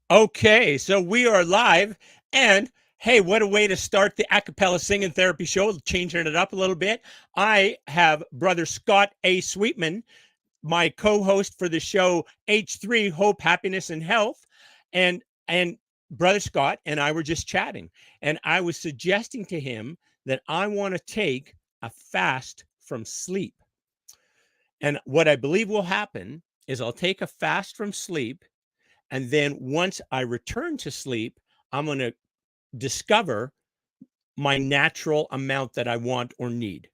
Okay, so we are live, and hey, what a way to start the Accapella Singing Therapy Show, changing it up a little bit. I have Brother Scott A. Sweetman, my co-host for the show H3 Hope, Happiness, and Health, and Brother Scott and I were just chatting, and I was suggesting to him that I want to take a fast from sleep. And what I believe will happen is I'll take a fast from sleep, and then once I return to sleep, I'm going to discover my natural amount that I want or need.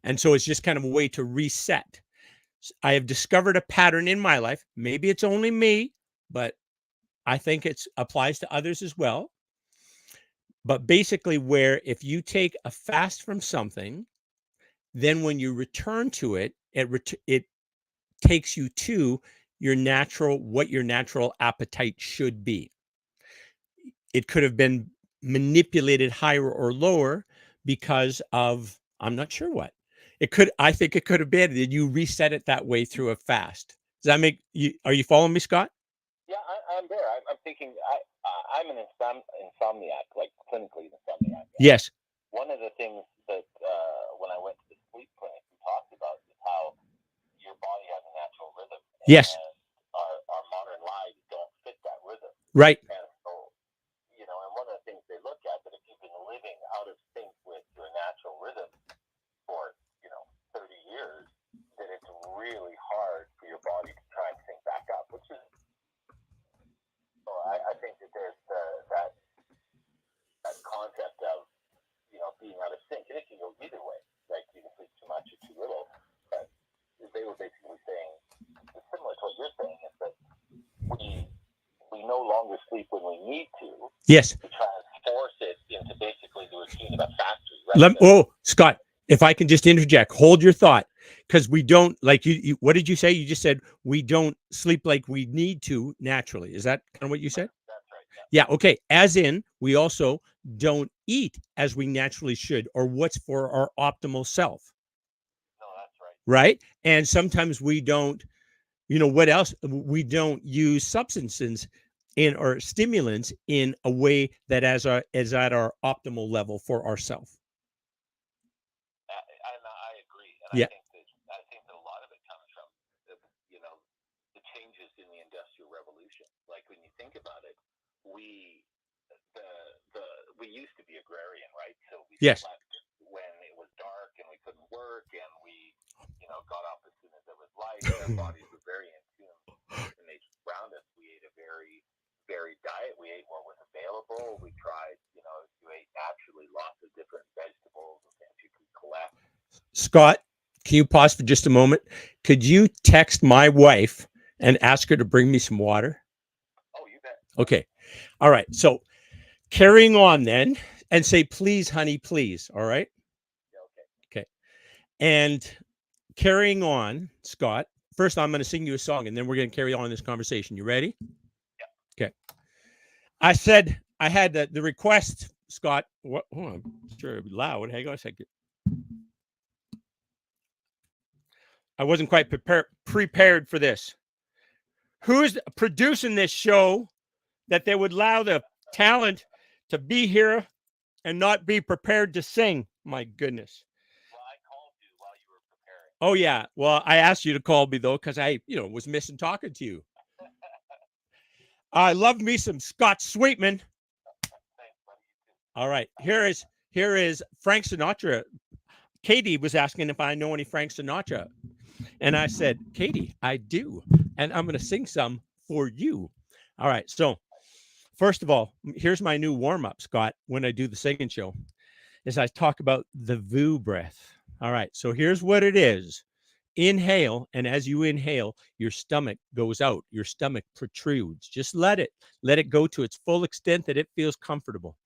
And so it's just kind of a way to reset. I have discovered a pattern in my life. Maybe it's only me, but I think it applies to others as well. But basically, where if you take a fast from something, then when you return to it, it takes you to what your natural appetite should be. It could have been manipulated higher or lower because of, I'm not sure what. I think it could have been that you reset it that way through a fast. Does that make you, are you following me, Scott? Yeah, I'm there. I'm thinking I'm an insomniac, like clinically an insomniac. And Yes. one of the things that when I went to the sleep clinic, we talked about is how your body has a natural rhythm, Yes. and our modern lives don't fit that rhythm. Right. And so, and one of the things they look at that if you've been living out of sync with your natural rhythm for 30 years, then it's really hard for your body to try and sync back up, which is so I think that there's that concept of being out of sync, and it can go either way. Like you can sleep too much or too little. But they were basically saying, similar to what you're saying, is that we no longer sleep when we need to. Yes. We try and force it into basically the routine of a factory. Scott, if I can just interject, hold your thought, because we don't, like you. What did you say? You just said we don't sleep like we need to naturally. Is that kind of what you said? That's right. Yeah. Okay. As in, we also don't eat as we naturally should, or what's for our optimal self. No, that's right. Right. And sometimes we don't, what else? We don't use substances or stimulants in a way that is at our optimal level for ourselves. I agree, and Yeah. I think that a lot of it comes from the changes in the industrial revolution. Like when you think about it, we we used to be agrarian, right? So we Yes. slept when it was dark and we couldn't work, and we got up as soon as there was light. Our bodies were very in tune with the nature around us. We ate a very varied diet. We ate what was available. We tried, you ate naturally lots of different vegetables and things you could collect. Scott, can you pause for just a moment? Could you text my wife and ask her to bring me some water? Oh, you bet. Okay. All right. So carrying on then, and say, please, honey, please. All right. Yeah, okay. Okay. And carrying on, Scott, first I'm going to sing you a song and then we're going to carry on this conversation. You ready? Yeah. Okay. I said I had the request, Scott. What? Oh, I'm sure it'd be loud. Hang on a second. I wasn't quite prepared for this. Who's producing this show that they would allow the talent to be here and not be prepared to sing? My goodness. Well, I called you while you were preparing. Oh yeah. Well, I asked you to call me though because I, was missing talking to you. I love me some Scott Sweetman. Thanks, buddy. All right. Here is Frank Sinatra. Katie was asking if I know any Frank Sinatra. And I said, Katie, I do. And I'm going to sing some for you. All right. So, first of all, here's my new warm up, Scott, when I do the singing show, is I talk about the VU breath. All right. So, here's what it is. Inhale, and as you inhale, your stomach goes out, your stomach protrudes. Just let it go to its full extent that it feels comfortable.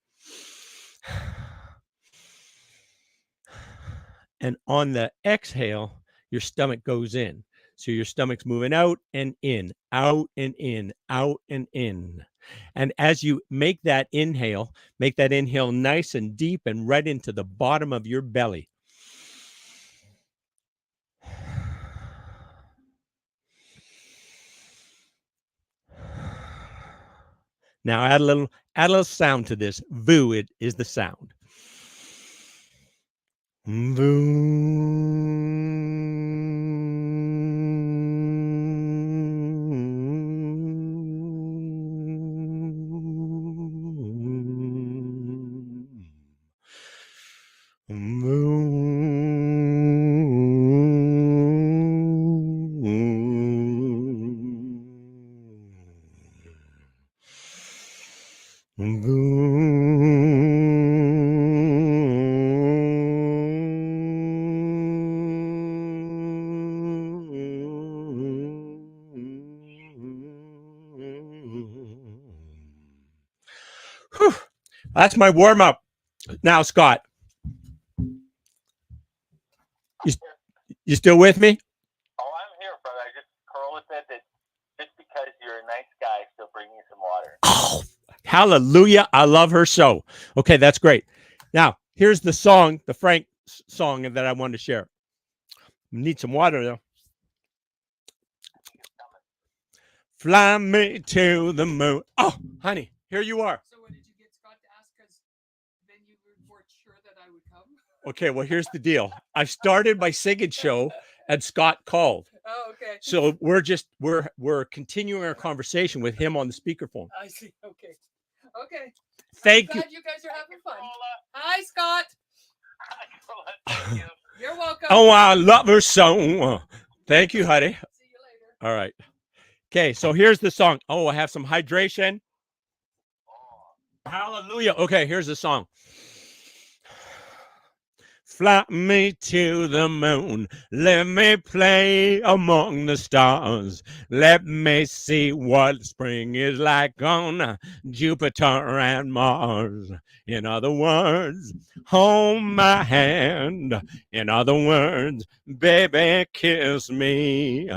And on the exhale, your stomach goes in. So your stomach's moving out and in, out and in, out and in. And as you make that inhale nice and deep and right into the bottom of your belly. Now add a little sound to this. Voo it is the sound. Whew. That's my warm up. Now, Scott, you still with me? Oh, I'm here, brother. I just Carla said that just because you're a nice guy, she'll bring you some water. Oh, hallelujah. I love her so. Okay, that's great. Now, here's the song, the Frank song that I wanted to share. Need some water, though. Fly me to the moon. Oh, honey, here you are. So what did you get Scott to ask? Because then you weren't sure that I would come. Okay, well, here's the deal. I started my singing show, and Scott called. Oh, okay. So we're continuing our conversation with him on the speakerphone. I see. Okay. Okay. Thank you. Glad you guys are having fun. Hi, Scott. Thank you. You're welcome. Oh, I love her so. Thank you, honey. See you later. All right. Okay, so here's the song. Oh, I have some hydration. Hallelujah. Okay, here's the song. Fly me to the moon. Let me play among the stars. Let me see what spring is like on Jupiter and Mars. In other words, hold my hand. In other words, baby, kiss me.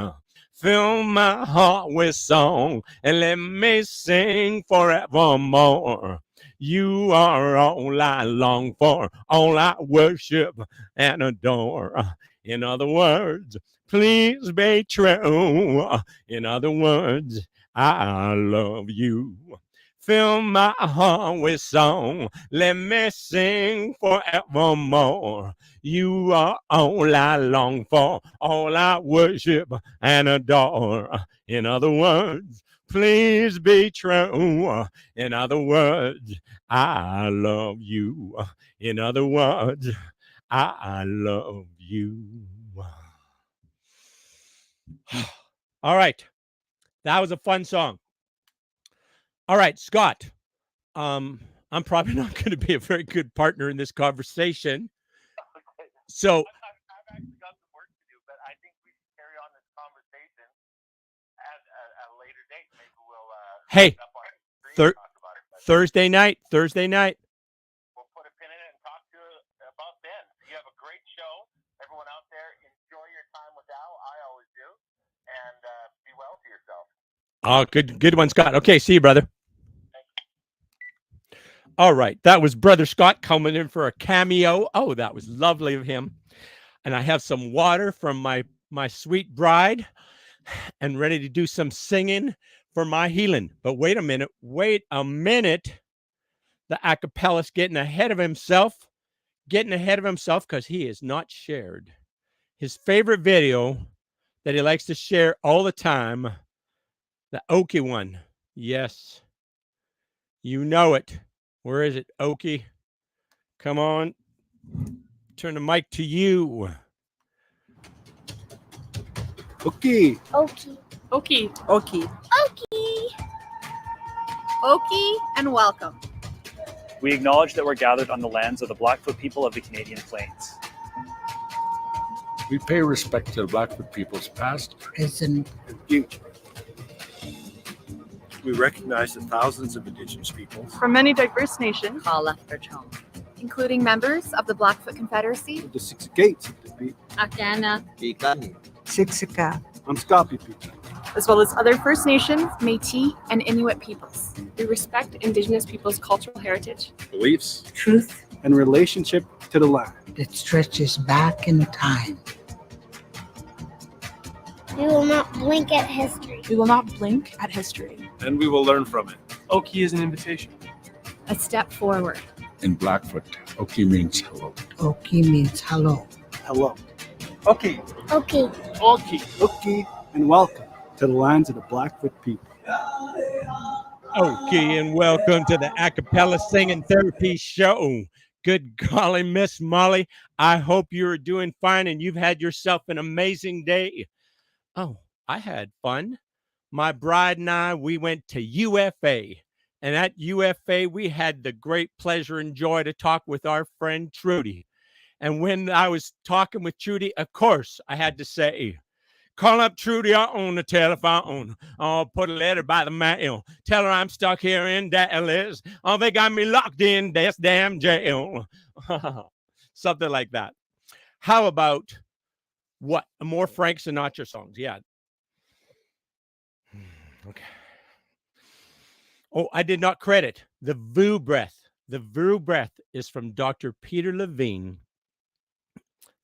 Fill my heart with song and let me sing forevermore. You are all I long for, all I worship and adore. In other words, please be true. In other words, I love you. Fill my heart with song. Let me sing forevermore. You are all I long for, all I worship and adore. In other words, please be true. In other words, I love you. In other words, I love you. All right. That was a fun song. All right, Scott. I'm probably not going to be a very good partner in this conversation. So I've actually got some work to do, but I think we should carry on this conversation at a later date. Maybe we'll hey, up on screen and talk about it. But Thursday night. we'll put a pin in it and talk to you about then. You have a great show. Everyone out there, enjoy your time with Al. I always do. And be well to yourself. Oh, good one, Scott. Okay, see you, brother. All right, that was Brother Scott coming in for a cameo. Oh, that was lovely of him. And I have some water from my sweet bride and ready to do some singing for my healing. But wait a minute. The Accapelist getting ahead of himself because he has not shared his favorite video that he likes to share all the time, the Okie one. Yes, you know it. Where is it, Okie? Come on. Turn the mic to you. Okay. Okie. Okie. Okay. Okie. Okie and welcome. We acknowledge that we're gathered on the lands of the Blackfoot people of the Canadian Plains. We pay respect to the Blackfoot people's past, present, and future. We recognize the thousands of Indigenous peoples from many diverse nations, call after home. including members of the Blackfoot Confederacy, of the Six Gates of the Beat, Akana, Kikani, Siksika, Amskapi people, as well as other First Nations, Métis, and Inuit peoples. We respect Indigenous people's cultural heritage, beliefs, truth and relationship to the land. that stretches back in time. We will not blink at history. We will not blink at history. And we will learn from it. Oki is an invitation. A step forward. In Blackfoot, Oki means hello. Oki means hello. Hello. Okay. Okay. Oki. Oki. And welcome to the lands of the Blackfoot people. Okay, and welcome to the Accapelist Singing Therapy Show. Good golly, Miss Molly. I hope you're doing fine and you've had yourself an amazing day. Oh, I had fun. My bride and I, we went to UFA. And at UFA, we had the great pleasure and joy to talk with our friend Trudy. And when I was talking with Trudy, of course, I had to say, call up Trudy on the telephone. I'll put a letter by the mail. Tell her I'm stuck here in Dallas. Oh, they got me locked in this damn jail. Something like that. How about what? More Frank Sinatra songs. Yeah. Okay. Oh, I did not credit the VU breath. The VU breath is from Dr. Peter Levine,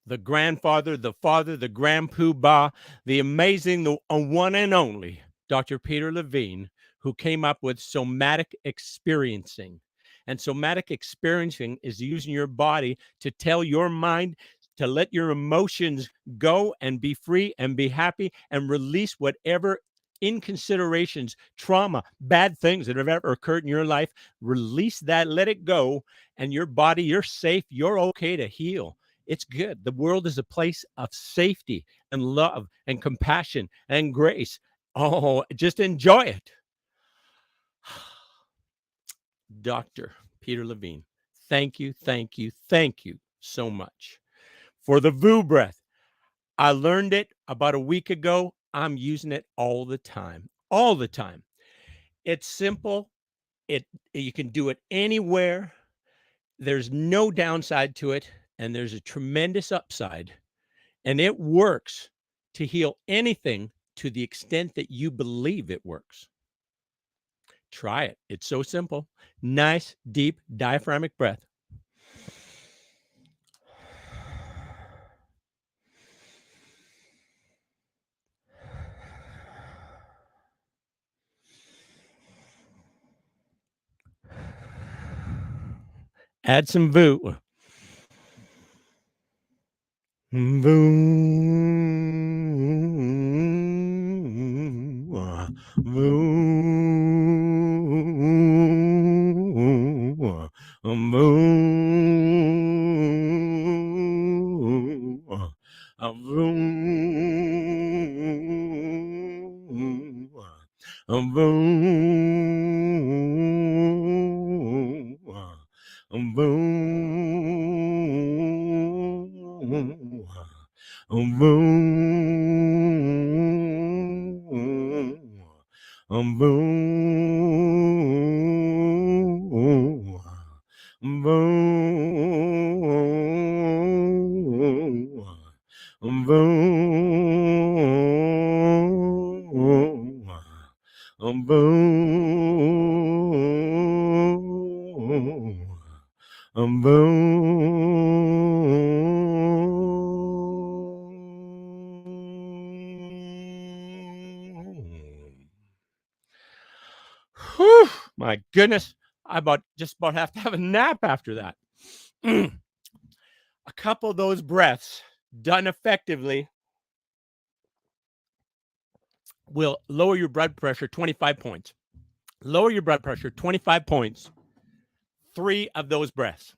the grandfather, the father, the grandpoobah, the amazing, the one and only Dr. Peter Levine, who came up with somatic experiencing. And somatic experiencing is using your body to tell your mind to let your emotions go and be free and be happy and release whatever inconsiderations, trauma, bad things that have ever occurred in your life. Release that, let it go, and your body, you're safe, you're okay to heal. It's good. The world is a place of safety and love and compassion and grace. Oh, just enjoy it. Dr. Peter Levine, thank you, thank you, thank you so much for the VU breath. I learned it about a week ago. I'm using it all the time, all the time. It's simple. You can do it anywhere. There's no downside to it, and there's a tremendous upside. And it works to heal anything to the extent that you believe it works. Try it. It's so simple. Nice, deep, diaphragmatic breath. Add some VU. Whew, my goodness, I just about have to have a nap after that. A couple of those breaths done effectively will lower your blood pressure 25 points. Lower your blood pressure 25 points. 3 of those breaths.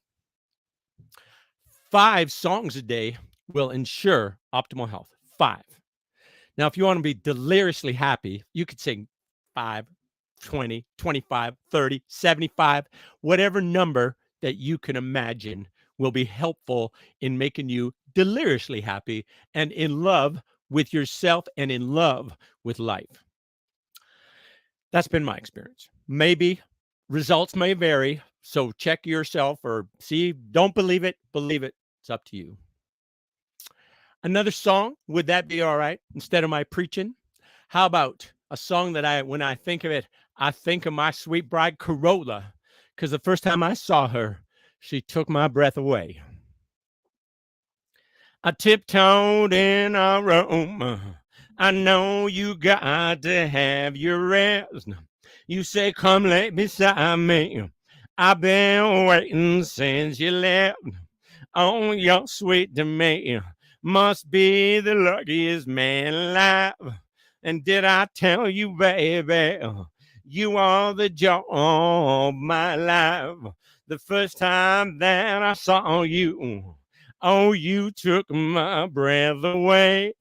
5 songs a day will ensure optimal health. 5. Now, if you want to be deliriously happy, you could sing 5, 20, 25, 30, 75, whatever number that you can imagine will be helpful in making you deliriously happy and in love with yourself and in love with life. That's been my experience. Maybe results may vary, so check yourself or see. Don't believe it, believe it. It's up to you. Another song, would that be all right instead of my preaching? How about a song that when I think of it, I think of my sweet bride Corolla, because the first time I saw her, she took my breath away. I tiptoed in a room. I know you got to have your rest. You say, come lay beside me. I've been waiting since you left. Oh, you're sweet to me. Must be the luckiest man alive. And did I tell you, baby, you are the joy of my life. The first time that I saw you, oh, you took my breath away.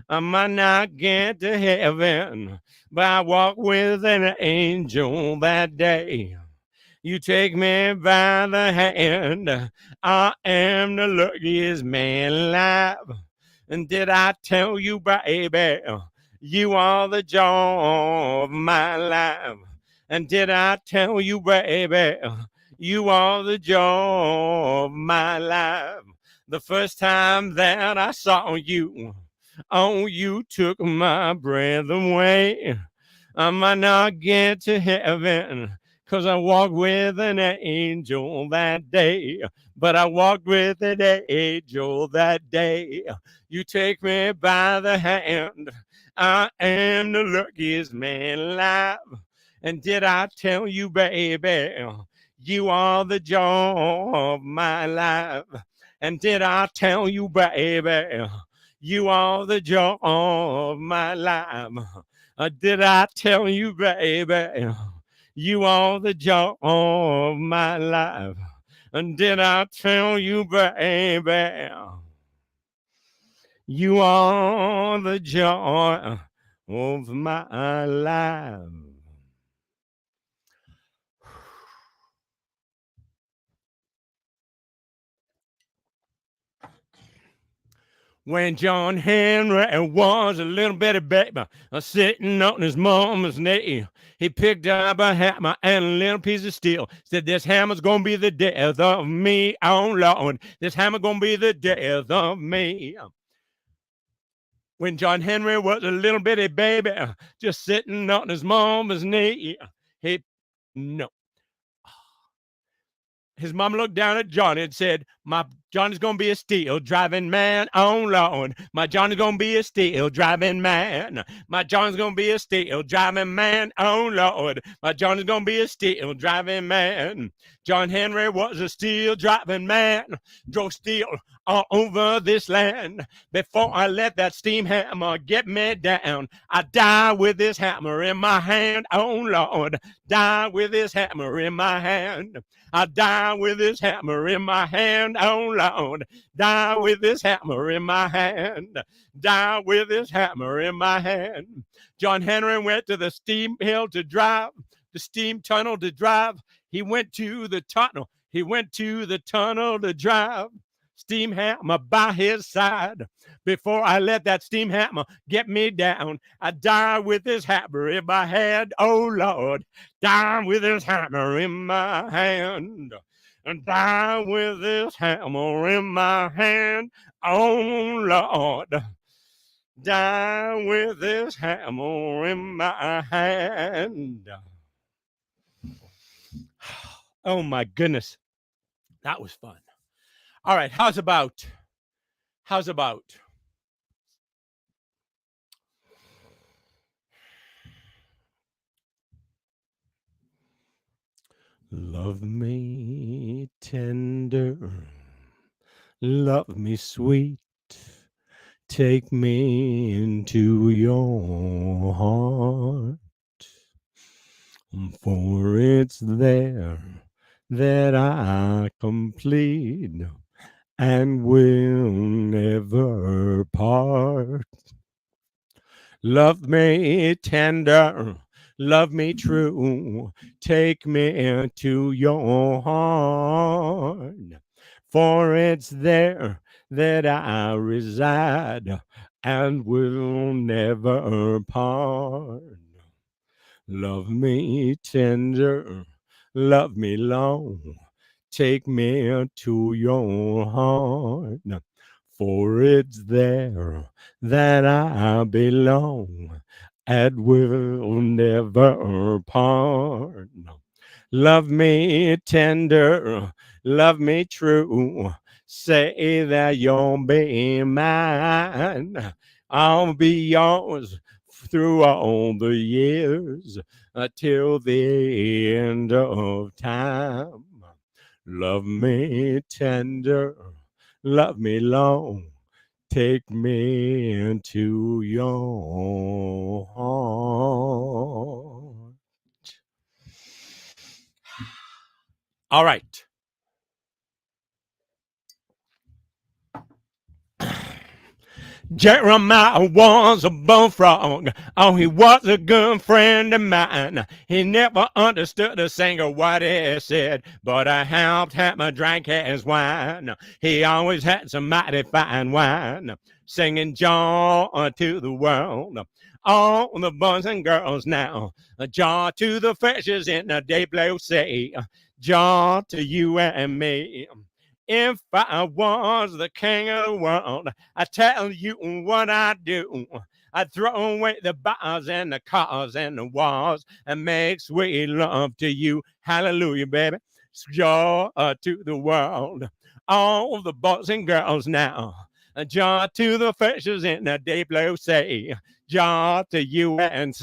I might not get to heaven, but I walked with an angel that day. You take me by the hand. I am the luckiest man alive. And did I tell you, baby, you are the joy of my life? And did I tell you, baby, you are the joy of my life? The first time that I saw you, oh, you took my breath away. I might not get to heaven, 'cause I walked with an angel that day. But I walked with an angel that day. You take me by the hand. I am the luckiest man alive. And did I tell you, baby, you are the joy of my life? And did I tell you, baby, you are the joy of my life? Did I tell you, baby, you are the joy of my life? And did I tell you, baby, you are the joy of my life? When John Henry was a little bitty baby, sitting on his mama's knee, he picked up a hammer and a little piece of steel. Said, this hammer's gonna be the death of me. Oh, Lord, this hammer gonna be the death of me. When John Henry was a little bitty baby, just sitting on his mama's knee, his mama looked down at Johnny and said, my Johnny's gonna be a steel driving man. Oh, Lord, my Johnny's gonna be a steel driving man. My Johnny's gonna be a steel driving man. Oh, Lord, my Johnny's gonna be a steel driving man. John Henry was a steel driving man, drove steel all over this land. Before I let that steam hammer get me down, I die with this hammer in my hand. Oh, Lord, die with this hammer in my hand. I die with this hammer in my hand. Oh, Lord, die with this hammer in my hand. Die with this hammer in my hand. John Henry went to the steam hill to drive, the steam tunnel to drive. He went to the tunnel. He went to the tunnel to drive. Steam hammer by his side. Before I let that steam hammer get me down, I die with this hammer in my hand. Oh, Lord, die with this hammer in my hand. And die with this hammer in my hand. Oh, Lord, die with this hammer in my hand. Oh, my goodness. That was fun. All right, how's about love me tender, love me sweet, take me into your heart, for it's there that I complete and will never part. Love me tender, love me true, take me to your heart, for it's there that I reside and will never part. Love me tender, love me long, take me to your heart, for it's there that I belong and will never part. Love me tender, love me true, say that you'll be mine. I'll be yours through all the years till the end of time. Love me tender, love me long, take me into your heart. All right. Jeremiah was a bullfrog. Oh, he was a good friend of mine. He never understood a single word he said, but I helped him drink his wine. He always had some mighty fine wine, singing joy to the world. All the boys and girls now, joy to the fishes in the deep blue sea, joy to you and me. If I was the king of the world, I tell you what I'd do. I'd throw away the bars and the cars and the walls and make sweet love to you. Hallelujah, baby. Joy to the world. All the boys and girls now. Joy to the fishes in the deep blue sea. Joy to you and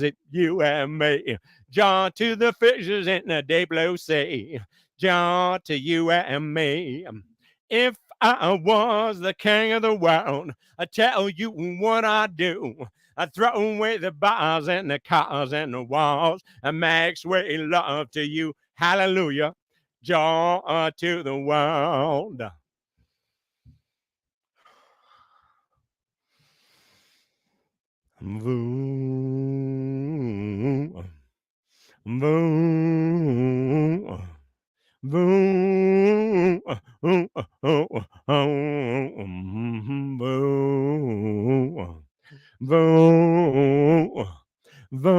me. Joy to the fishes in the deep blue sea. Joy to you and me. If I was the king of the world, I tell you what I'd do. I'd throw away the bars and the cars and the walls and make sweet love to you. Hallelujah. Joy to the world. Boom. Boom. Boom, boom, boom,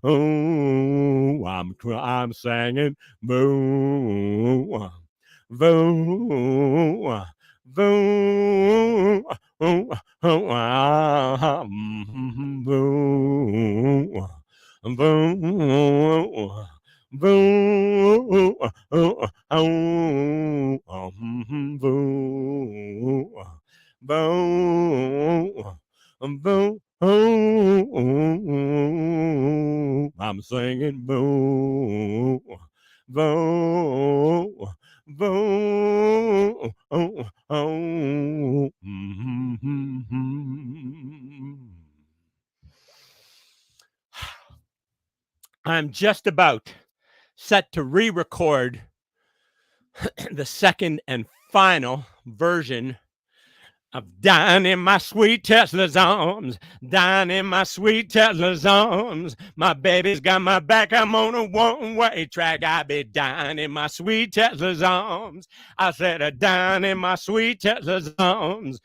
boom. I'm singing boom, boom, boom, boom, boom. Boom, boom, boom, boom. I'm singing boom, boom, boom. I'm just about set to re-record the second and final version of Dying in My Sweet Tesla's Arms, dying in my sweet Tesla's arms. My baby's got my back, I'm on a one-way track. I be dying in my sweet Tesla's arms. I said, dying in my sweet Tesla's arms,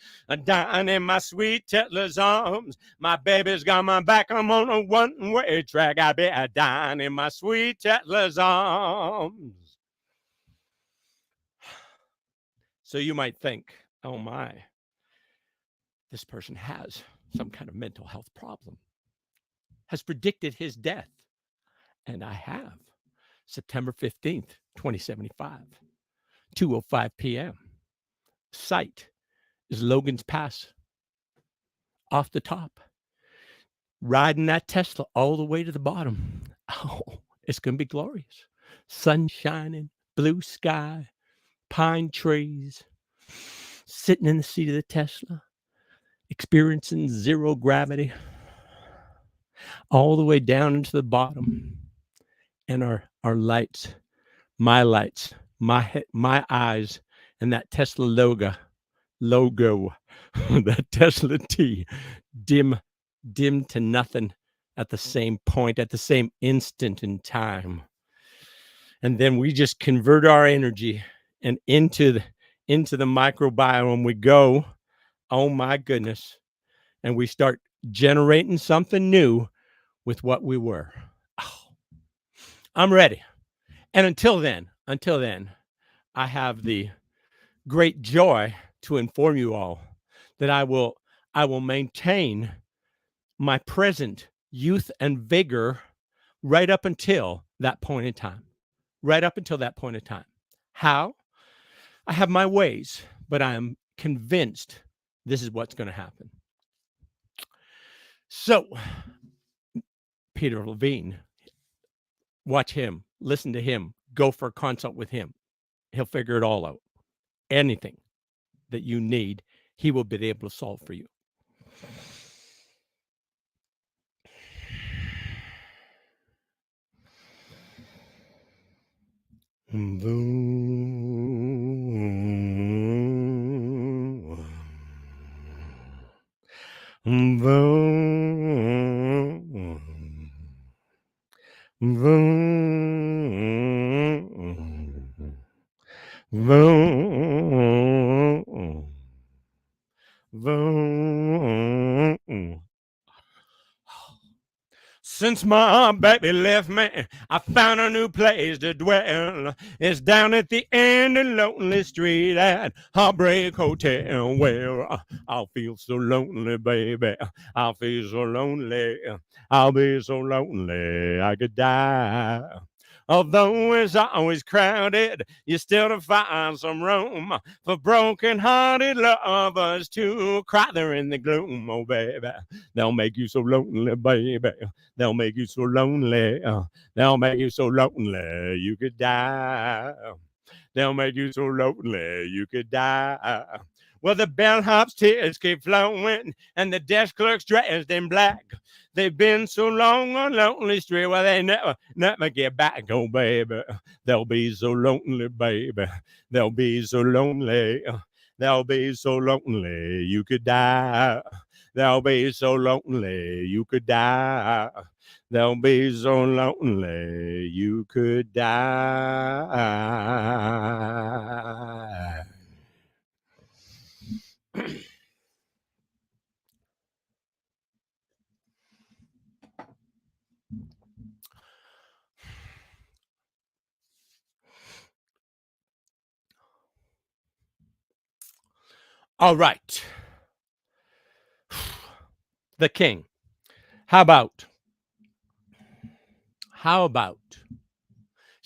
dying in my sweet Tesla's arms. My baby's got my back, I'm on a one-way track. I be dying in my sweet Tesla's arms. So you might think, oh my, this person has some kind of mental health problem, has predicted his death. And I have. September 15th, 2075, 2:05 p.m. Site is Logan's Pass. Off the top. Riding that Tesla all the way to the bottom. Oh, it's going to be glorious. Sun shining, blue sky, pine trees, sitting in the seat of the Tesla, experiencing zero gravity, all the way down into the bottom. And our lights, my eyes, and that Tesla logo, that Tesla T, dim to nothing at the same point, at the same instant in time. And then we just convert our energy and into the microbiome we go. Oh my goodness. And we start generating something new with what we were. Oh, I'm ready. And until then, I have the great joy to inform you all that I will maintain my present youth and vigor right up until that point in time. Right up until that point in time. How? I have my ways, but I am convinced this is what's going to happen. So, Peter Levine, watch him, listen to him, go for a consult with him. He'll figure it all out. Anything that you need, he will be able to solve for you. Since my baby left me, I found a new place to dwell. It's down at the end of Lonely Street at Heartbreak Hotel, where I'll feel so lonely, baby. I'll feel so lonely. I'll be so lonely I could die. Although it's always crowded, you still to find some room for broken-hearted lovers to cry there in the gloom. Oh, baby, they'll make you so lonely, baby. They'll make you so lonely. They'll make you so lonely you could die. They'll make you so lonely you could die. Well, the bellhop's tears keep flowing, and the desk clerk's dressed in black. They've been so long on Lonely Street, well, they never get back. Oh, baby, they'll be so lonely, baby. They'll be so lonely. They'll be so lonely you could die. They'll be so lonely you could die. They'll be so lonely you could die. All right. The king. How about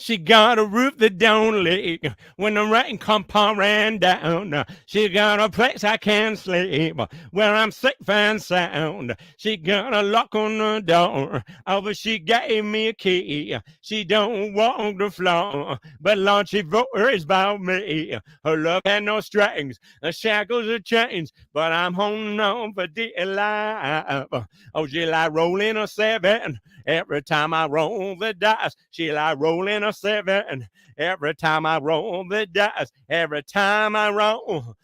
she got a roof that don't leak when the rain come pouring down. She got a place I can sleep where I'm safe and sound. She got a lock on the door, but she gave me a key. She don't walk the floor, but Lord, she worries about me. Her love had no strings, the shackles are chains, but I'm holding on for dear life. Oh, she like rolling a 7. Every time I roll the dice, she like rolling a 7. Every time I roll the dice, every time I roll,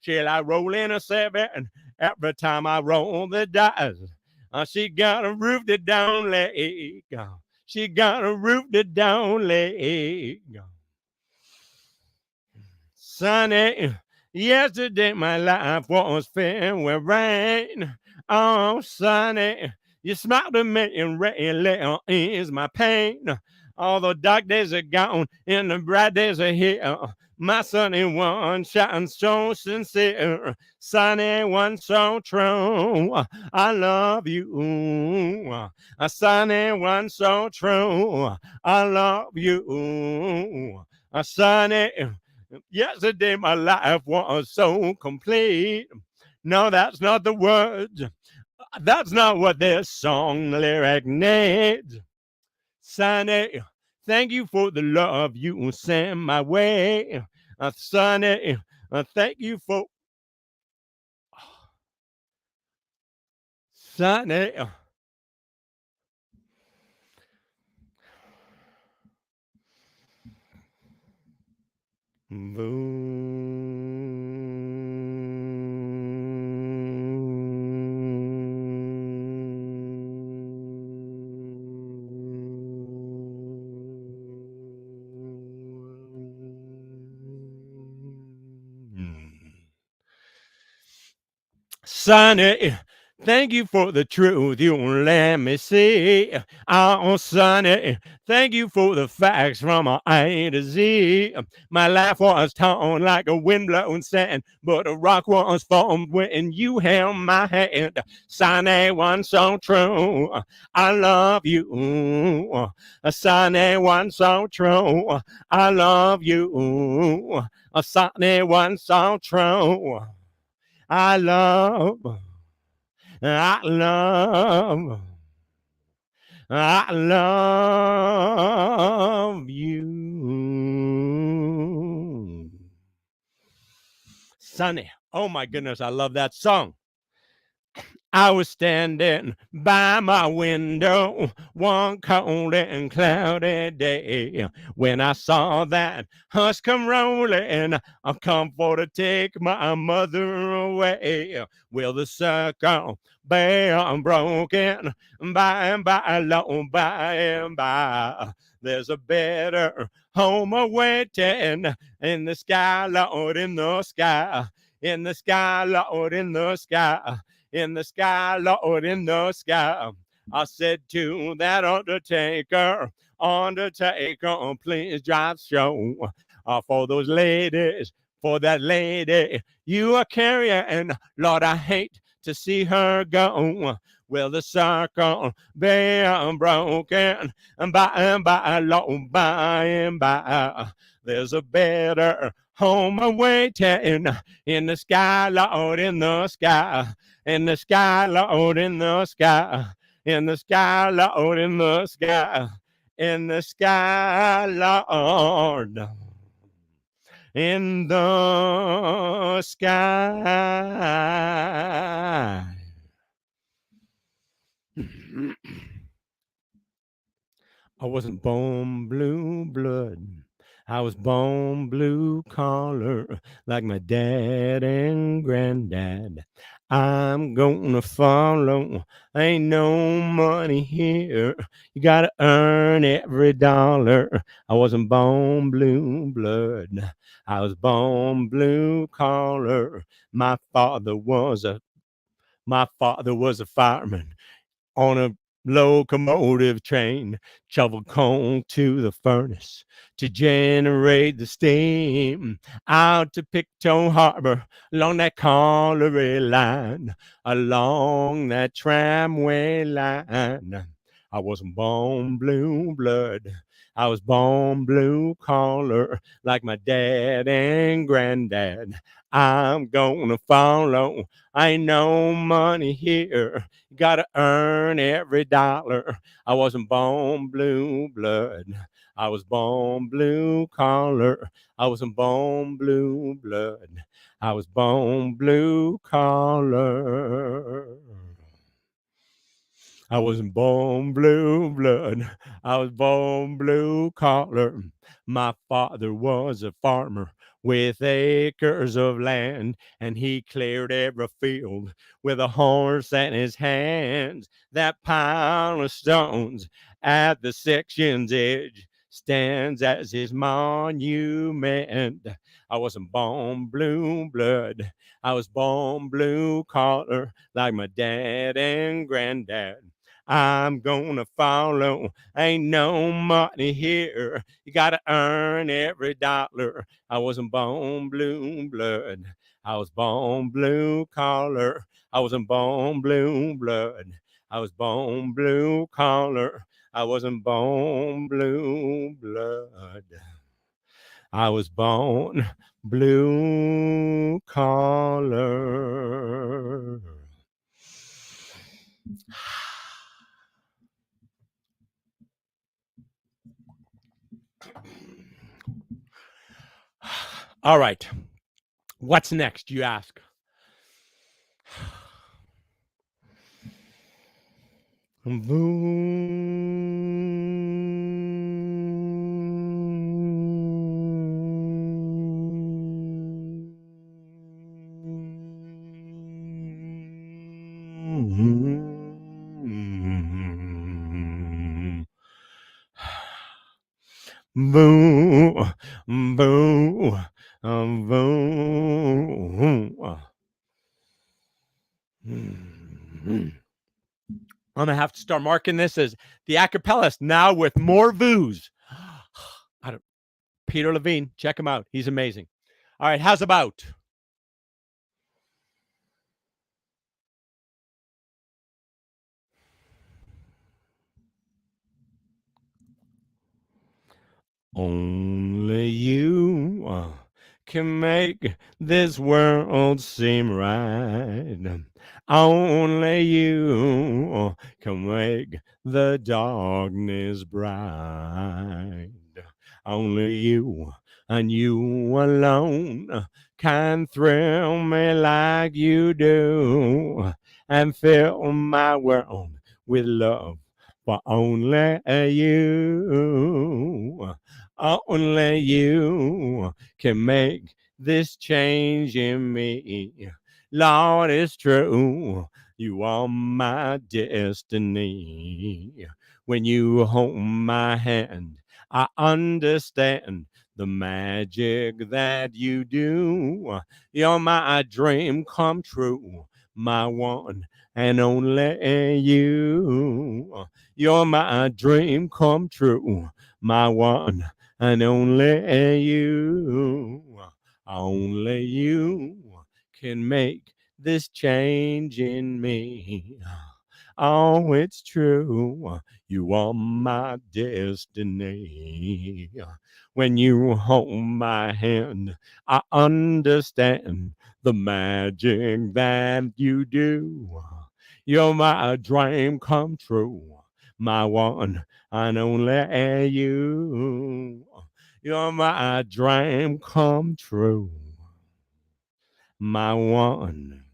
she like rolling a 7. Every time I roll the dice, she got a roof that don't leak. She got a roof that don't leak. Sunny, yesterday my life was filled with rain. Oh, sunny, you smiled at me and really ease my pain. All the dark days are gone and the bright days are here. My sunny one shines so sincere. Sunny one so true. I love you. A sunny one so true. I love you. A sunny. Yesterday my life was so complete. No, that's not the words. That's not what this song lyric needs. Sonny, thank you for the love you send my way. Sonny, thank you for... Sonny... Sonny, Thank you for the truth you let me see. Oh, Sonny, thank you for the facts from A to Z. My life was torn like a windblown sand, but a rock was formed when you held my hand. Sonny, one so true. I love you. Sonny, one so true. I love you. Sonny, one so true. I love. I love you. Sonny. Oh my goodness, I love that song. I was standing by my window one cold and cloudy day when I saw that hush come rolling. I've come for to take my mother away. Will the circle be unbroken by and by, long by and by? There's a better home awaiting in the sky, Lord, in the sky. In the sky, Lord, in the sky. In the sky, Lord, in the sky. I said to that undertaker, Undertaker, please drive show for those ladies, for that lady you are carrying. Lord, I hate to see her go. Will the circle be unbroken? And by, Lord, by and by, there's a better home awaiting in the sky, Lord, in the sky. In the sky, Lord, in the sky. In the sky, Lord, in the sky. In the sky, Lord. In the sky. I wasn't born blue blood. I was born blue collar like my dad and granddad. I'm gonna follow. Ain't no money here. You gotta earn every dollar. I wasn't born blue blood. I was born blue collar. My father was a fireman on a locomotive train, shovel coal to the furnace to generate the steam. Out to Pictou Harbor, along that colliery line, along that tramway line. I wasn't born blue blood. I was born blue collar like my dad and granddad. I'm gonna follow. Ain't no money here. Gotta earn every dollar. I wasn't born blue blood. I was born blue collar. I wasn't born blue blood. I was born blue collar. I wasn't born blue blood. I was born blue collar. My father was a farmer with acres of land, and he cleared every field with a horse in his hands. That pile of stones at the section's edge stands as his monument. I wasn't born blue blood. I was born blue collar like my dad and granddad. I'm gonna follow. Ain't no money here. You gotta earn every dollar. I wasn't born blue blood. I was born blue collar. I wasn't born blue blood. I was born blue collar. I wasn't born blue blood. I was born blue collar. All right. What's next, you ask? Boo, boo, boo. I'm gonna have to start marking this as the Accapelist now with more views. Peter Levine, check him out. He's amazing. All right, how's about? Only you can make this world seem right. Only you can make the darkness bright. Only you and you alone can thrill me like you do and fill my world with love for only you. Only you can make this change in me. Lord, it's true. You are my destiny. When you hold my hand, I understand the magic that you do. You're my dream come true, my one and only you. You're my dream come true, my one and only you. Only you can make this change in me. Oh, it's true. You are my destiny. When you hold my hand, I understand the magic that you do. You're my dream come true, my one and only you. You're my dream come true, my one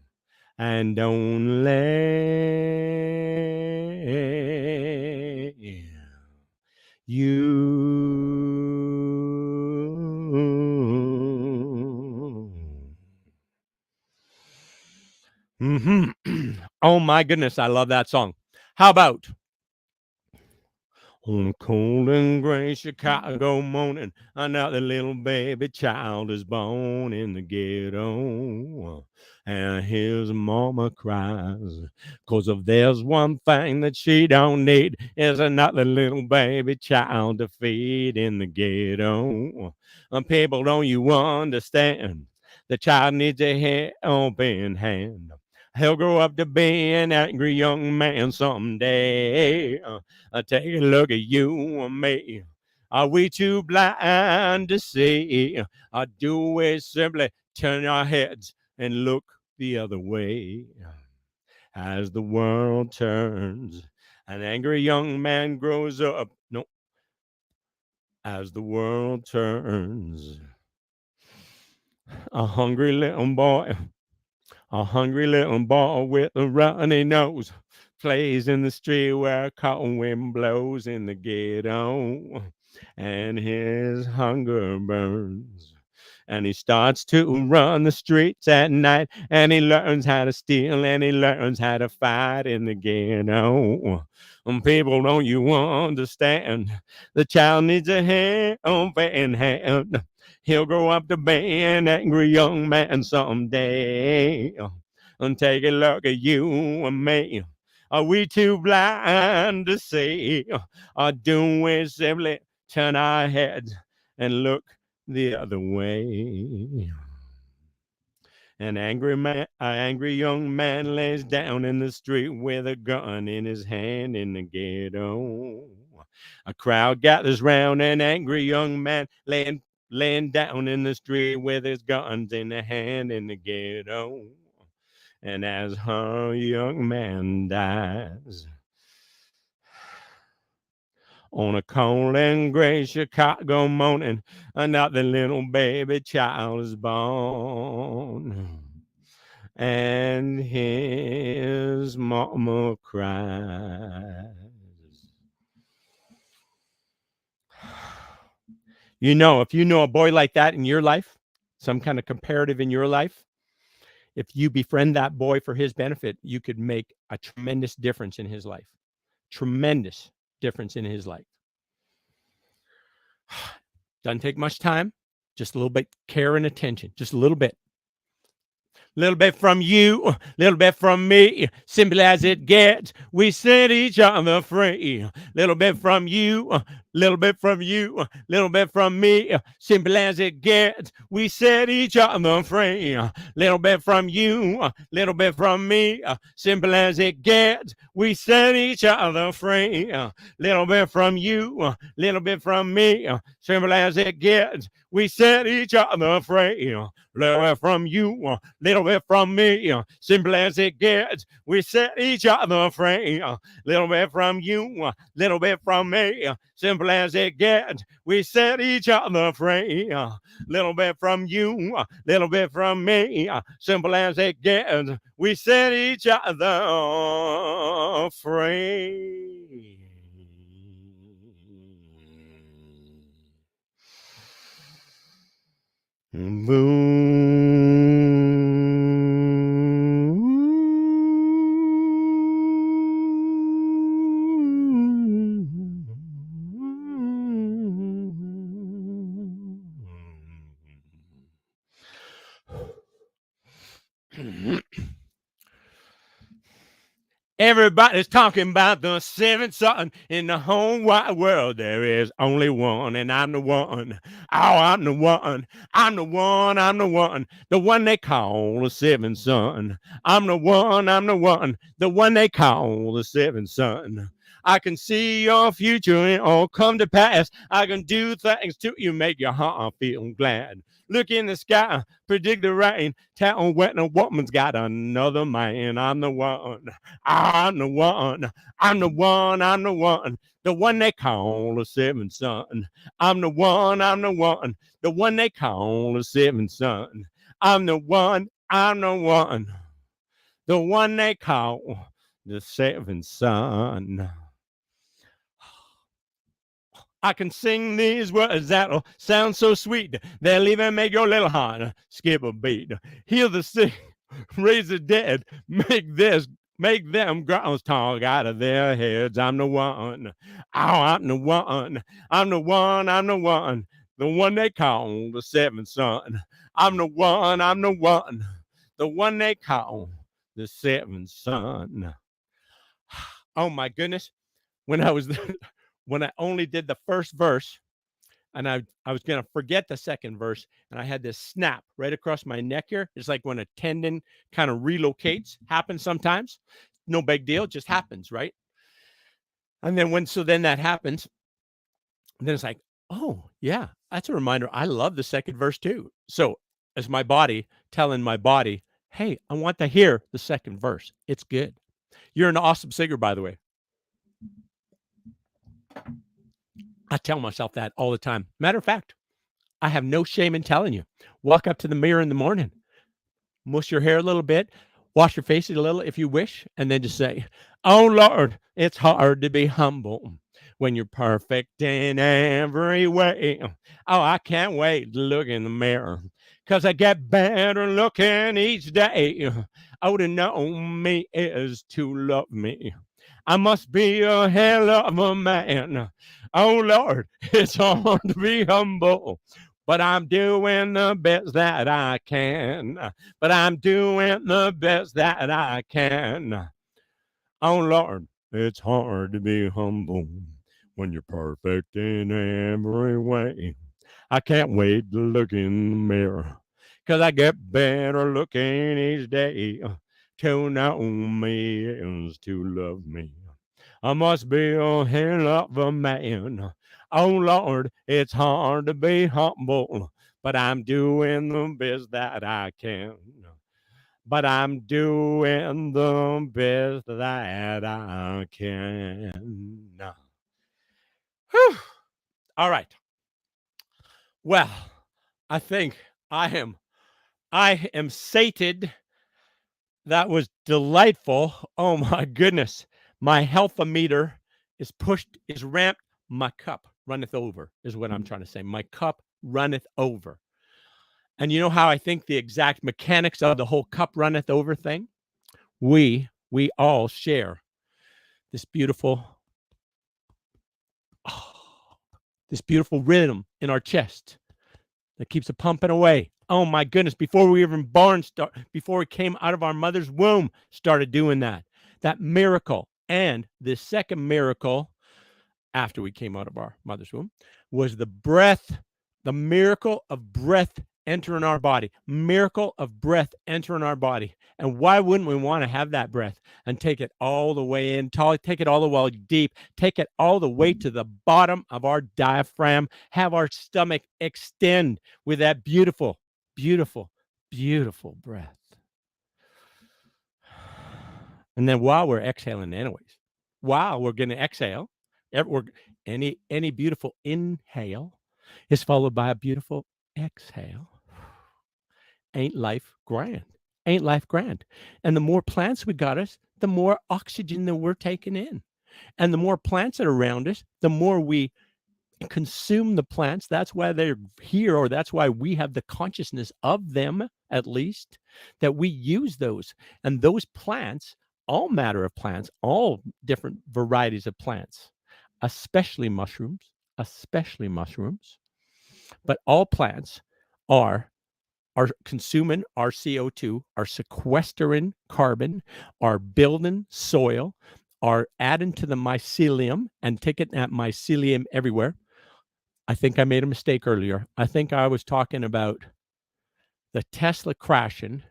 and only you. Oh my goodness, I love that song. How about on a cold and gray Chicago morning, another little baby child is born in the ghetto. And his mama cries, 'cause if there's one thing that she don't need is another little baby child to feed in the ghetto. And people, don't you understand? The child needs a helping hand. He'll grow up to be an angry young man someday. Take a look at you and me. Are we too blind to see? Or do we simply turn our heads and look the other way? As the world turns, an angry young man grows up. No, as the world turns, a hungry little boy with a runny nose plays in the street where cold wind blows in the ghetto, and his hunger burns. And he starts to run the streets at night, and he learns how to steal, and he learns how to fight in the ghetto. And people, don't you understand? The child needs a helping hand. He'll grow up to be an angry young man someday. And take a look at you and me. Are we too blind to see? Or do we simply turn our heads and look the other way? An angry young man lays down in the street with a gun in his hand in the ghetto. A crowd gathers round an angry young man laying down in the street with his guns in the hand in the ghetto. And as her young man dies, on a cold and gray Chicago morning, another little baby child is born. And his mama cries. You know, if you know a boy like that in your life, some kind of comparative in your life, if you befriend that boy for his benefit, you could make a tremendous difference in his life. Tremendous difference in his life. Doesn't take much time, just a little bit care and attention, just a little bit. little bit from you, little bit from me, simple as it gets. We set each other free. Little bit from you, little bit from you, little bit from me, simple as it gets. We set each other free. Little bit from you, little bit from me, simple as it gets. We set each other free. Little bit from you, little bit from me, simple as it gets. We set each other free. Little bit from you, little bit from me, simple as it gets. We set each other free. Little bit from you, little bit from me, simple as it gets. We set each other free. Little bit from you, little bit from me, simple as it gets. We set each other free. Everybody's talking about the seventh son in the whole wide world. There is only one, and I'm the one. Oh, I'm the one. I'm the one. I'm the one. The one they call the seventh son. I'm the one. I'm the one. The one they call the seventh son. I can see your future and all come to pass. I can do things to you, make your heart feel glad. Look in the sky, predict the rain, tell when a woman's got another man. I'm the one. I'm the one. I'm the one. I'm the one. The one they call the seventh son. I'm the one. I'm the one. The one they call the seventh son. I'm the one. I'm the one. The one they call the seventh son. I can sing these words that'll sound so sweet. They'll even make your little heart skip a beat. Heal the sick, raise the dead, make them girls talk out of their heads. I'm the one. Oh, I'm the one. I'm the one. I'm the one. The one they call the seventh son. I'm the one. I'm the one. The one they call the seventh son. Oh my goodness. When I only did the first verse, and I was going to forget the second verse, and I had this snap right across my neck here. It's like when a tendon kind of relocates, happens sometimes. No big deal, it just happens, right? And then then that happens, and then it's like, oh yeah, that's a reminder. I love the second verse too. So as my body telling my body, hey, I want to hear the second verse. It's good. You're an awesome singer, by the way. I tell myself that all the time. Matter of fact, I have no shame in telling you. Walk up to the mirror in the morning, mush your hair a little bit, wash your face a little if you wish, and then just say, oh Lord, it's hard to be humble when you're perfect in every way. Oh, I can't wait to look in the mirror because I get better looking each day. Oh, to know me is to love me. I must be a hell of a man. Oh Lord, it's hard to be humble, but I'm doing the best that I can. But I'm doing the best that I can. Oh Lord, it's hard to be humble when you're perfect in every way. I can't wait to look in the mirror, 'cause I get better looking each day. To know me is to love me. I must be a hell of a man. Oh Lord, it's hard to be humble, but I'm doing the best that I can. But I'm doing the best that I can. Whew. All right. Well, I think I am sated. That was delightful. Oh my goodness. My healthometer is ramped. My cup runneth over, is what I'm trying to say. My cup runneth over. And you know how I think the exact mechanics of the whole cup runneth over thing? We all share this beautiful rhythm in our chest that keeps it pumping away. Oh my goodness, before we were even born, before we came out of our mother's womb, started doing that. That miracle. And the second miracle after we came out of our mother's womb was the breath, the miracle of breath entering our body. Miracle of breath entering our body. And why wouldn't we want to have that breath and take it all the way in, take it all the way deep, take it all the way to the bottom of our diaphragm, have our stomach extend with that beautiful, beautiful, beautiful breath. And then while we're exhaling anyways, while we're going to exhale, any beautiful inhale is followed by a beautiful exhale. Ain't life grand? Ain't life grand? And the more plants we got us, the more oxygen that we're taking in. And the more plants that are around us, the more we consume the plants. That's why they're here, or that's why we have the consciousness of them, at least, that we use those. And those plants, all matter of plants, all different varieties of plants, especially mushrooms, but all plants are consuming our CO2, are sequestering carbon, are building soil, are adding to the mycelium and taking that mycelium everywhere. I think I made a mistake earlier. I think I was talking about the Tesla crashing,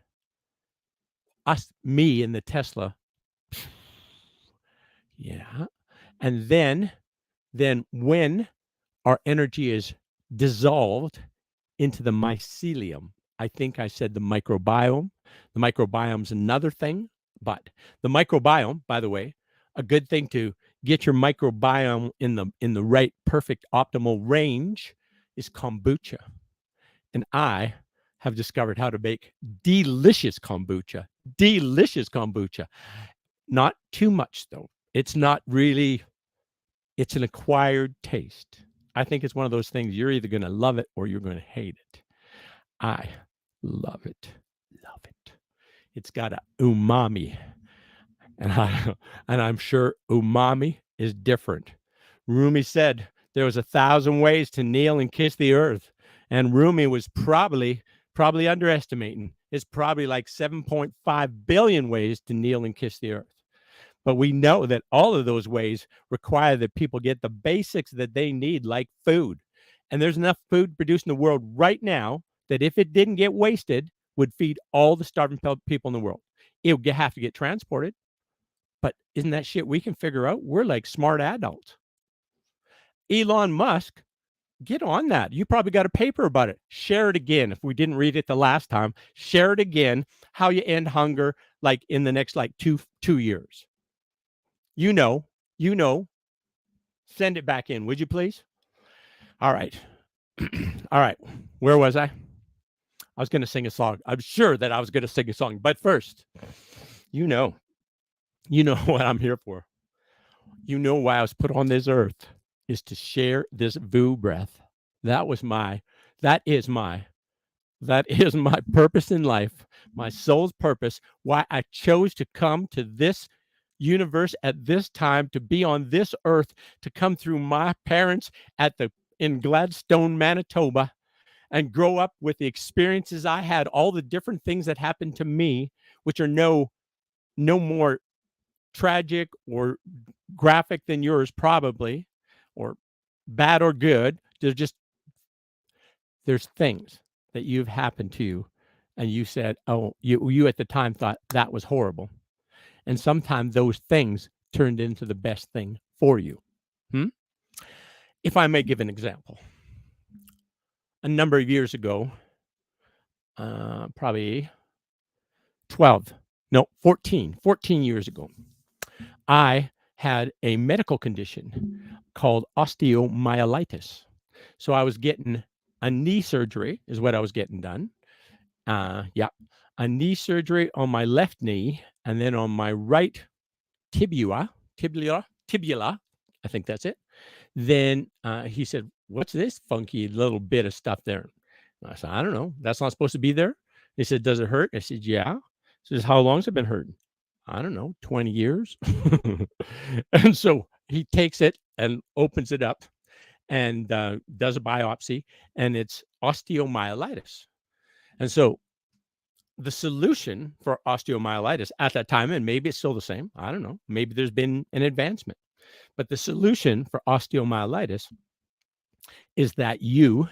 me and the Tesla. Yeah. And then when our energy is dissolved into the mycelium, I think I said the microbiome. The microbiome's another thing, but the microbiome, by the way, a good thing to get your microbiome in the right, perfect, optimal range is kombucha. And I have discovered how to make delicious kombucha. Delicious kombucha. Not too much, though. It's not really, it's an acquired taste. I think it's one of those things you're either going to love it or you're going to hate it. I love it. Love it. It's got a umami. And I'm sure umami is different. Rumi said there was 1,000 ways to kneel and kiss the earth. And Rumi was probably underestimating. It's probably like 7.5 billion ways to kneel and kiss the earth. But we know that all of those ways require that people get the basics that they need, like food. And there's enough food produced in the world right now that if it didn't get wasted, would feed all the starving people in the world. It would have to get transported. But isn't that shit we can figure out? We're like smart adults. Elon Musk, get on that. You probably got a paper about it. Share it again. If we didn't read it the last time, share it again. How you end hunger, like in the next like two years. You know. Send it back in, would you please? All right. All right. Where was I? I was going to sing a song. I'm sure that I was going to sing a song. But first, you know what I'm here for. You know why I was put on this earth is to share this VU breath. That is my purpose in life, my soul's purpose, why I chose to come to this universe at this time, to be on this earth, to come through my parents in Gladstone, Manitoba, and grow up with the experiences I had, all the different things that happened to me, which are no more tragic or graphic than yours, probably, or bad or good. There's things that you've happened to you, and you said, oh, you at the time thought that was horrible. And sometimes those things turned into the best thing for you. If I may give an example. A number of years ago, probably 14 years ago, I had a medical condition called osteomyelitis. So I was getting a knee surgery is what I was getting done. A knee surgery on my left knee, and then on my right tibula, I think that's it. Then he said, what's this funky little bit of stuff there? I said, I don't know. That's not supposed to be there. He said, does it hurt? I said, yeah. He says, how long has it been hurting? I don't know, 20 years. And so he takes it and opens it up and does a biopsy, and it's osteomyelitis. And so the solution for osteomyelitis at that time, and maybe it's still the same, I don't know, maybe there's been an advancement, but the solution for osteomyelitis is that you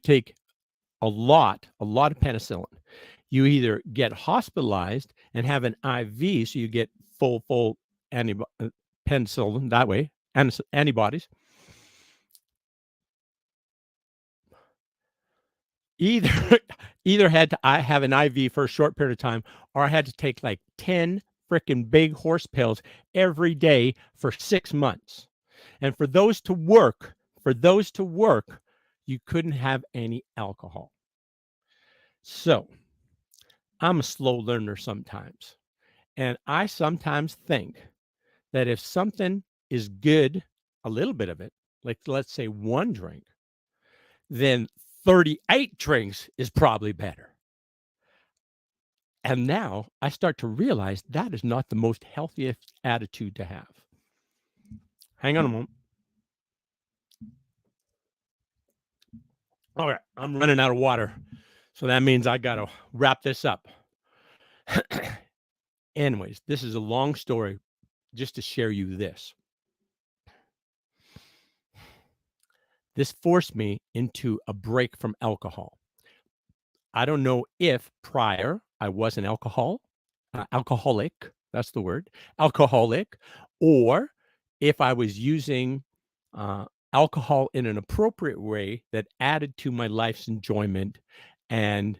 take a lot of penicillin. You either get hospitalized and have an IV, so you get full penicillin that way, and antibodies. Either had to have an IV for a short period of time, or I had to take like 10 freaking big horse pills every day for 6 months. And for those to work, you couldn't have any alcohol. So I'm a slow learner sometimes. And I sometimes think that if something is good, a little bit of it, like let's say 1 drink, then 38 drinks is probably better. And now I start to realize that is not the most healthiest attitude to have. Hang on a moment. All right, I'm running out of water. So that means I got to wrap this up. Anyways, this is a long story just to share you this. This forced me into a break from alcohol. I don't know if prior I was an alcoholic, that's the word, alcoholic, or if I was using alcohol in an appropriate way that added to my life's enjoyment and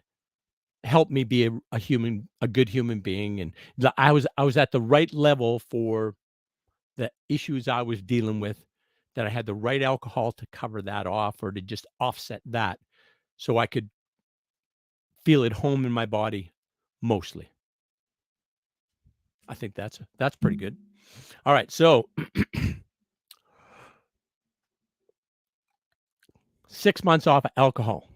helped me be a good human being. And I was at the right level for the issues I was dealing with, that I had the right alcohol to cover that off or to just offset that so I could feel at home in my body mostly. I think that's pretty good. All right, so 6 months off of alcohol.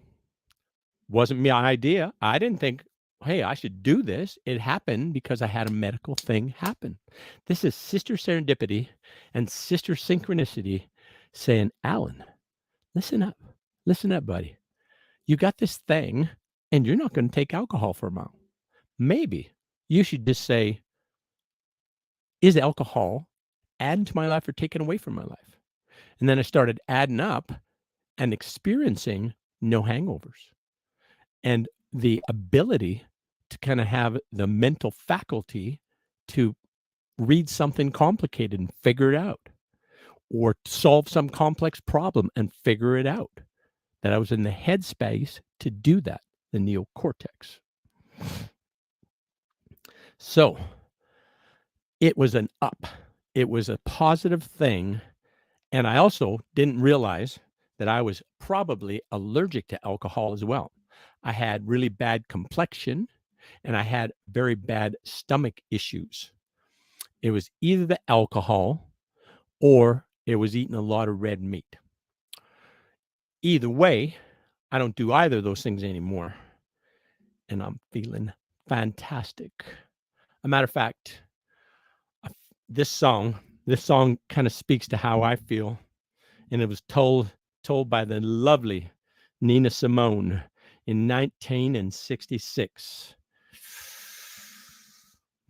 Wasn't my idea. I didn't think, hey, I should do this. It happened because I had a medical thing happen. This is Sister Serendipity and Sister Synchronicity saying, Alan, listen up, buddy. You got this thing and you're not going to take alcohol for a while. Maybe you should just say, is alcohol adding to my life or taken away from my life? And then I started adding up and experiencing no hangovers and the ability to kind of have the mental faculty to read something complicated and figure it out, or solve some complex problem and figure it out. That I was in the headspace to do that, the neocortex. So it was an up. It was a positive thing. And I also didn't realize that I was probably allergic to alcohol as well. I had really bad complexion and I had very bad stomach issues. It was either the alcohol or it was eating a lot of red meat. Either way, I don't do either of those things anymore. And I'm feeling fantastic. A matter of fact, this song kind of speaks to how I feel. And it was told by the lovely Nina Simone in 1966.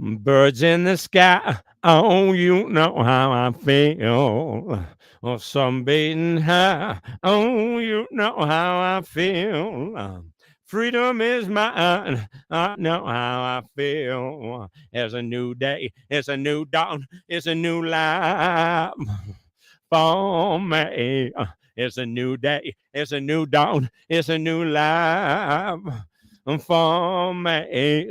Birds in the sky, oh, you know how I feel. Oh, sunbathing high, oh, you know how I feel. Freedom is mine, I know how I feel. There's a new day, it's a new dawn, it's a new life for me. It's a new day, it's a new dawn, it's a new life for me.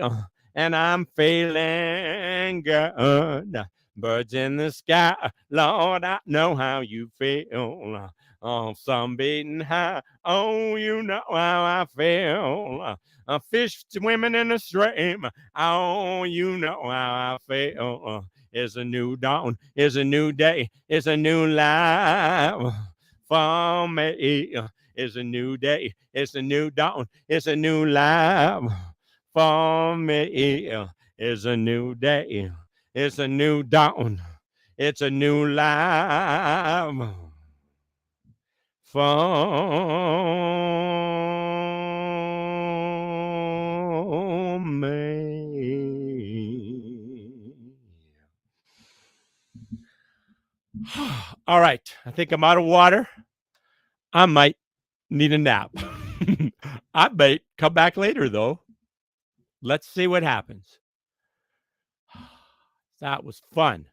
And I'm feeling good. Birds in the sky, Lord, I know how you feel. Oh, sun beating high, oh, you know how I feel. A fish swimming in the stream, oh, you know how I feel. It's a new dawn, it's a new day, it's a new life for me. It's a new day, it's a new dawn, it's a new life for me. It's a new day, it's a new dawn, it's a new life for All right. I think I'm out of water. I might need a nap. I might come back later, though. Let's see what happens. That was fun.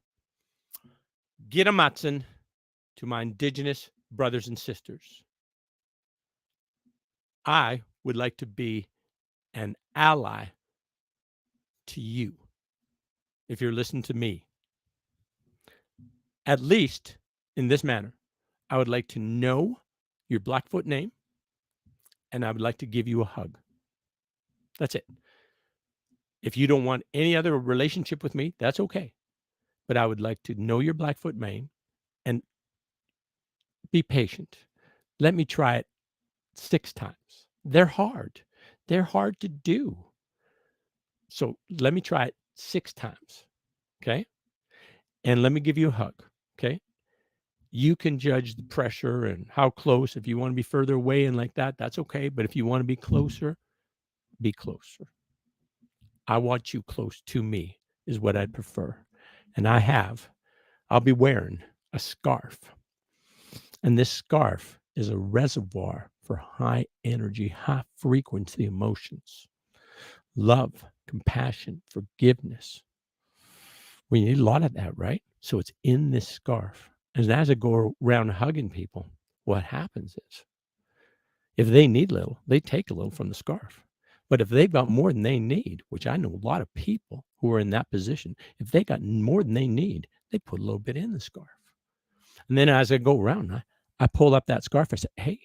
Gitamatsun to my Indigenous brothers and sisters. I would like to be an ally to you if you're listening to me. At least in this manner, I would like to know your Blackfoot name, and I would like to give you a hug. That's it. If you don't want any other relationship with me, that's okay. But I would like to know your Blackfoot name and be patient. Let me try it 6 times. They're hard. They're hard to do. So let me try it 6 times. Okay. And let me give you a hug. Okay. You can judge the pressure and how close. If you want to be further away and like that, that's okay. But if you want to be closer, be closer. I want you close to me is what I'd prefer. And I'll be wearing a scarf. And this scarf is a reservoir for high energy, high frequency emotions, love, compassion, forgiveness. We need a lot of that, right? So it's in this scarf. And as I go around hugging people, what happens is if they need little, they take a little from the scarf. But if they've got more than they need, which I know a lot of people who are in that position, if they got more than they need, they put a little bit in the scarf. And then as I go around, I pull up that scarf. I say, hey,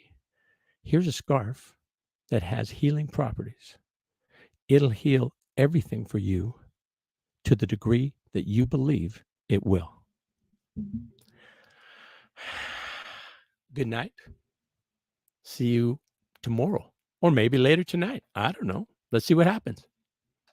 here's a scarf that has healing properties. It'll heal everything for you to the degree that you believe it will. Good night. See you tomorrow or maybe later tonight. I don't know. Let's see what happens.